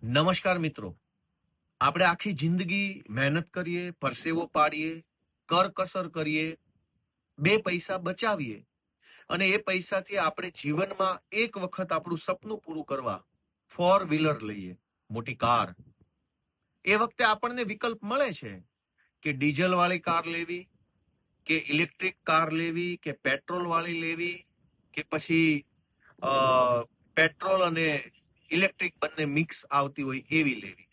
નમસ્કાર મિત્રો. આપણે આખી જિંદગી મહેનત કરીએ, પરસેવો પાડીએ, કરકસર કરીએ, બે પૈસા બચાવીએ અને એ પૈસાથી આપણે જીવનમાં એક વખત આપણું સપનું પૂરું કરવા ફોર વ્હીલર લઈએ, મોટી કાર. એ વખતે આપણને વિકલ્પ મળે છે કે ડીઝલ વાળી કાર લેવી, કે ઇલેક્ટ્રિક કાર લેવી, કે પેટ્રોલ વાળી લેવી, કે પછી પેટ્રોલ અને ઇલેક્ટ્રિક બંને મિક્સ આવતી હોય એવી લેવી.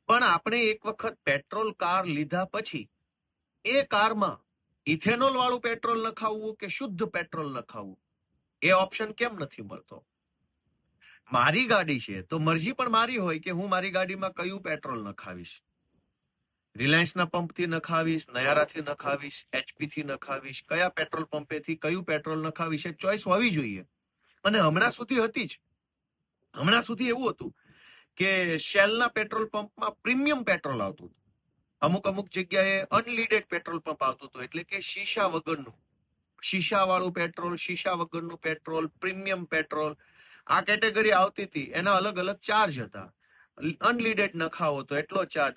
પણ આપણે એક વખત પેટ્રોલ કાર લીધા પછી એ કારમાં ઇથેનોલ વાળું પેટ્રોલ નખાવવું કે શુદ્ધ પેટ્રોલ નખાવવું એ ઓપ્શન કેમ નથી મળતો? મારી ગાડી છે તો મરજી પણ મારી હોય કે હું મારી ગાડીમાં કયું પેટ્રોલ નખાવીશ. રિલાયન્સના પંપથી નખાવીશ, નયારાથી નખાવીશ, એચપી થી નખાવીશ, કયા પેટ્રોલ પંપેથી કયું પેટ્રોલ નખાવીશ એ ચોઈસ હોવી જોઈએ. અને હમણાં સુધી હતી જ. હમણાં સુધી એવું હતું કે શેલના પેટ્રોલ પંપમાં પ્રીમિયમ પેટ્રોલ આવતું હતું. અમુક જગ્યાએ અનલીડેડ પેટ્રોલ પંપ આવતું હતું, એટલે કે શીશા વગરનું, શીશા વાળું પેટ્રોલ, શીશા વગરનું પેટ્રોલ, પ્રીમિયમ પેટ્રોલ, આ કેટેગરી આવતી હતી. એના અલગ અલગ ચાર્જ હતા. અનલીડેડ નખાવો તો એટલો ચાર્જ,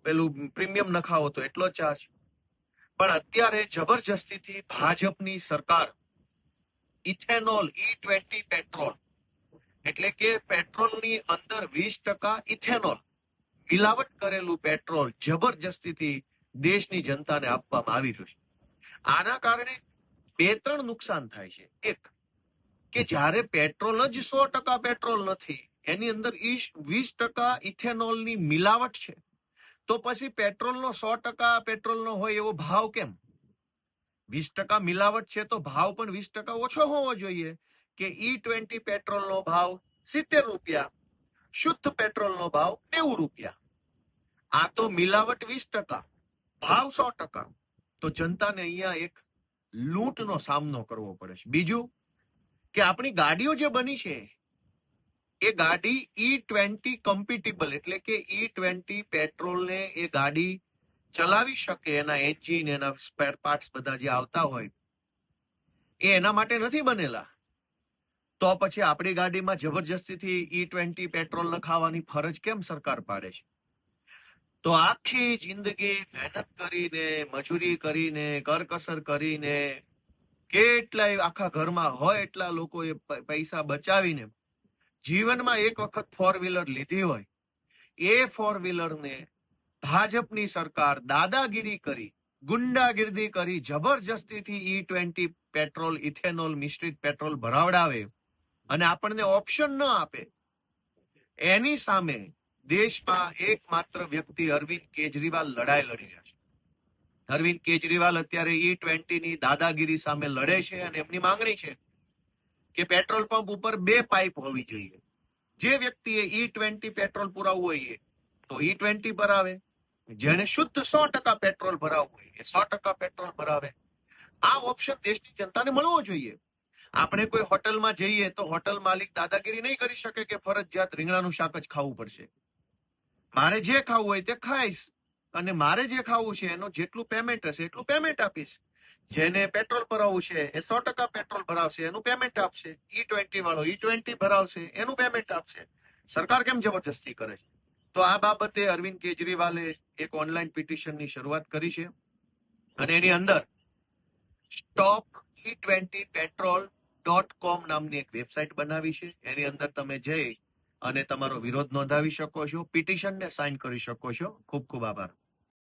પેલું પ્રીમિયમ નખાવો તો એટલો ચાર્જ. પણ અત્યારે જબરજસ્તીથી ભાજપની સરકાર ઇથેનોલ E20 પેટ્રોલ, એટલે કે પેટ્રોલની અંદર 20% ઇથેનોલ મિલાવટ કરેલું પેટ્રોલ જબરજસ્તીથી દેશની જનતાને આપવામાં આવી રહ્યું છે. આના કારણે 2-3 નુકસાન થાય છે. એક, કે જ્યારે પેટ્રોલ જ 100% પેટ્રોલ નથી, એની અંદર 20% ઇથેનોલની મિલાવટ છે, તો પછી પેટ્રોલનો 100% પેટ્રોલનો હોય એવો ભાવ કેમ? 20% મિલાવટ છે તો ભાવ પણ 20% ઓછો હોવો જોઈએ, કે E20 પેટ્રોલનો ભાવ 70 રૂપિયા, શુદ્ધ પેટ્રોલનો ભાવ 90 રૂપિયા. આ તો મિલાવટ 20%, ભાવ 100%. તો જનતાને અહીંયા એક લૂંટનો સામનો કરવો પડે છે. બીજું, કે આપણી ગાડીઓ જે બની છે એ ગાડી E20 કમ્પિટેબલ, એટલે કે E20 પેટ્રોલને એ ગાડી ચલાવી શકે, એના એન્જિન, એના સ્પેર પાર્ટ્સ બધા જે આવતા હોય એ એના માટે નથી બનેલા. તો પછી આપણી ગાડીમાં જબરજસ્તીથી E20 પેટ્રોલ નખાવવાની ફરજ કેમ સરકાર પાડે છે? તો આખી જિંદગી મહેનત કરીને, મજૂરી કરીને, કરકસર કરીને, કેટલાય આખા ઘરમાં હોય એટલા લોકોએ પૈસા બચાવીને જીવનમાં એક વખત ફોર વ્હીલર લીધી હોય, એ ફોર વ્હીલરને ભાજપની સરકાર દાદાગીરી કરી, ગુંડાગીરી કરી, જબરજસ્તીથી E20 પેટ્રોલ, ઇથેનોલ મિશ્રિત પેટ્રોલ ભરાવડાવે અને આપણને ઓપ્શન ન આપે. એની સામે દેશમાં એકમાત્ર વ્યક્તિ અરવિંદ કેજરીવાલ લડાઈ લડી રહ્યા છે. અરવિંદ કેજરીવાલ અત્યારે E20 ની દાદાગીરી સામે લડે છે અને એમની માંગણી છે કે પેટ્રોલ પંપ ઉપર 2 પાઇપ હોવી જોઈએ. જે વ્યક્તિએ E20 પેટ્રોલ પુરાવવું હોય તો E20 ભરાવે, જેને શુદ્ધ 100% પેટ્રોલ ભરાવવું હોય એ 100% પેટ્રોલ ભરાવે. આ ઓપ્શન દેશની જનતાને મળવો જોઈએ. આપણે કોઈ હોટલમાં જઈએ તો હોટલ માલિક દાદાગીરી નહીં કરી શકે કે ફરજિયાત રીંગણાનું શાક જ ખાવું પડશે. મારે જે ખાવું હોય તે ખાઈશ અને મારે જે ખાવું છે એનું જેટલું પેમેન્ટ હશે એટલું પેમેન્ટ આપીશ. જેને પેટ્રોલ ભરાવવું છે એ 100% પેટ્રોલ ભરાવશે, એનું પેમેન્ટ આપશે. E20 વાળો E20 ભરાવશે, એનું પેમેન્ટ આપશે. સરકાર કેમ જબરજસ્તી કરે છે? તો આ બાબતે અરવિંદ કેજરીવાલે એક ઓનલાઈન પિટિશનની શરૂઆત કરી છે અને એની અંદર સ્ટોપ E20petrol.com નામની એક વેબસાઇટ બનાવી છે. એની અંદર તમે જઈ અને તમારો વિરોધ નોંધાવી શકો છો, પિટિશનને સાઇન કરી શકો છો. ખૂબ ખૂબ આભાર.